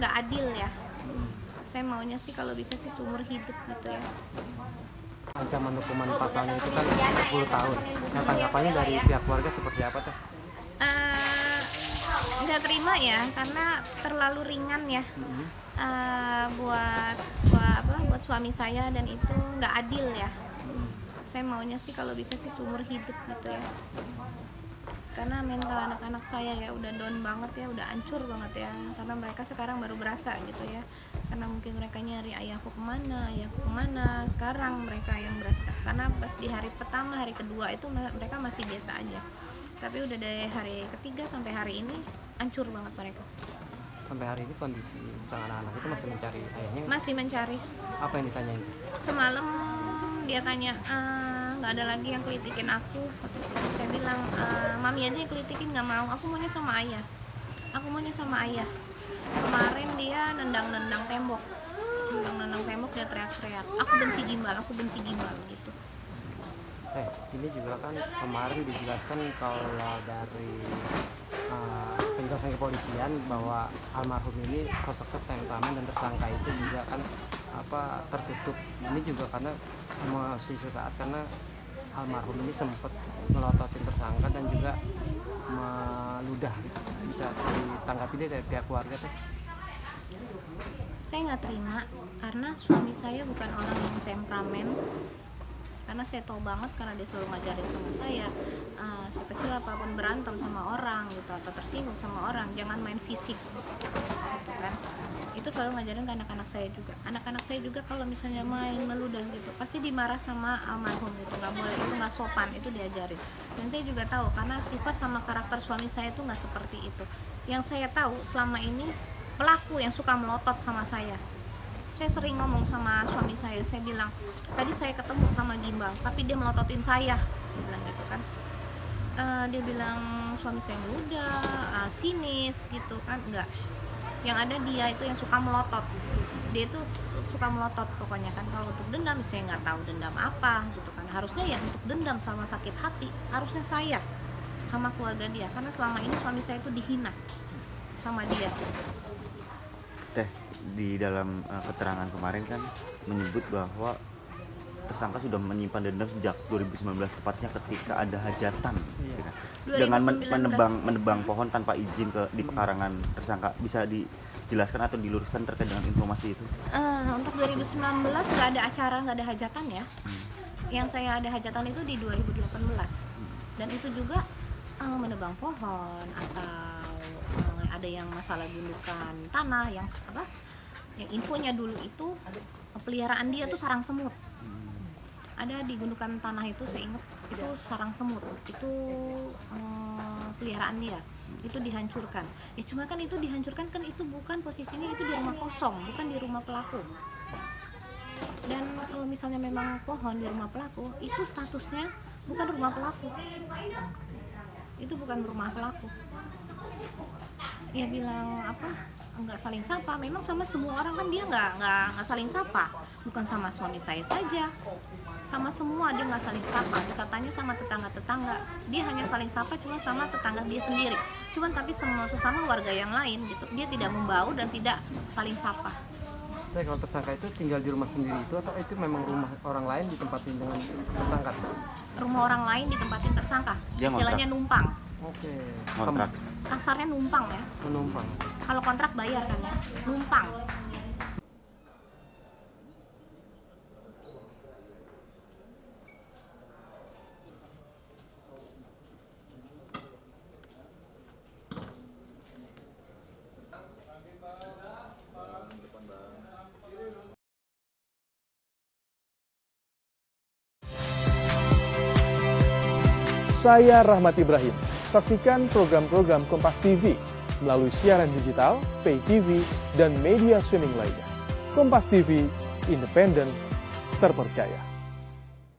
nggak adil ya. Saya maunya sih kalau bisa sih seumur hidup gitu ya. Ancaman hukuman pasalnya itu kan 10 tahun. Nah, tanggapannya dari pihak keluarga seperti apa teh? Nggak terima ya, karena terlalu ringan ya. Buat suami saya, dan itu nggak adil ya. Saya maunya sih kalau bisa sih seumur hidup gitu ya. Karena mental anak-anak saya ya udah down banget ya, udah hancur banget ya. Karena mereka sekarang baru berasa gitu ya. Karena mungkin mereka nyari ayahku kemana. Sekarang mereka yang berasa. Karena pas di hari pertama, hari kedua itu mereka masih biasa aja. Tapi udah dari hari ketiga sampai hari ini hancur banget mereka. Sampai hari ini kondisi sang anak-anak itu masih mencari ayahnya? Masih mencari. Apa yang ditanyain? Semalam dia tanya, nggak ada lagi yang kelitikin aku. Saya bilang, mami aja yang kelitikin, nggak mau. Aku maunya sama ayah. Kemarin dia nendang tembok, dia teriak-teriak, aku benci gimbal gitu. Ini juga kan kemarin dijelaskan kalau dari penjelasan kepolisian bahwa almarhum ini sosok temperamen dan tersangka itu juga kan tertutup. Ini juga karena emosi sesaat, karena almarhum ini sempat melototin tersangka dan juga meludah gitu. Bisa ditanggapi dari pihak keluarga teh? Saya nggak terima karena suami saya bukan orang yang temperamen. Karena saya tahu banget, karena dia selalu ngajarin sama saya, sekecil apapun berantem sama orang gitu atau tersinggung sama orang, jangan main fisik gitu kan. Itu selalu ngajarin ke anak-anak saya juga kalau misalnya main meludah gitu pasti dimarah sama almarhum gitu, nggak boleh, itu nggak sopan, itu diajarin. Dan saya juga tahu karena sifat sama karakter suami saya itu nggak seperti itu. Yang saya tahu selama ini pelaku yang suka melotot sama saya. Saya sering ngomong sama suami saya bilang, tadi saya ketemu sama gimbal tapi dia melototin saya bilang gitu kan. Dia bilang suami saya muda, sinis gitu kan. Enggak, yang ada dia itu yang suka melotot. Dia itu suka melotot pokoknya kan. Kalau untuk dendam saya nggak tahu dendam apa gitu kan. Harusnya ya untuk dendam sama sakit hati harusnya saya sama keluarga dia, karena selama ini suami saya itu dihina sama dia. Di dalam keterangan kemarin kan menyebut bahwa tersangka sudah menyimpan dendam sejak 2019, tepatnya ketika ada hajatan, gitu kan. Dengan menebang pohon tanpa izin di pekarangan tersangka. Bisa dijelaskan atau diluruskan terkait dengan informasi itu? Untuk 2019 nggak ada acara, nggak ada hajatan ya. Yang saya ada hajatan itu di 2018, dan itu juga menebang pohon atau ada yang masalah gundukan tanah yang infonya dulu itu peliharaan dia tuh sarang semut. Ada di gundukan tanah itu, saya ingat itu sarang semut, itu peliharaan dia, itu dihancurkan. Ya cuma kan itu dihancurkan kan itu bukan posisinya, itu di rumah kosong, bukan di rumah pelaku. Dan kalau misalnya memang pohon di rumah pelaku, itu statusnya bukan rumah pelaku. Itu bukan rumah pelaku. Dia bilang nggak saling sapa. Memang sama semua orang kan dia nggak saling sapa. Bukan sama suami saya saja, sama semua dia nggak saling sapa. Bisa tanya sama tetangga, dia hanya saling sapa cuma sama tetangga dia sendiri. Cuman tapi sesama warga yang lain gitu, dia tidak membau dan tidak saling sapa. Nah, kalau tersangka itu tinggal di rumah sendiri itu atau itu memang rumah orang lain ditempatin dengan tersangka? Rumah orang lain ditempatin tersangka. Dia istilahnya numpang. Oke. Kontrak. Kasarnya numpang ya. Menumpang. Kalau kontrak bayar kan ya. Numpang. Saya Rahmat Ibrahim. Saksikan program-program Kompas TV melalui siaran digital, pay TV, dan media streaming lainnya. Kompas TV, independen, terpercaya.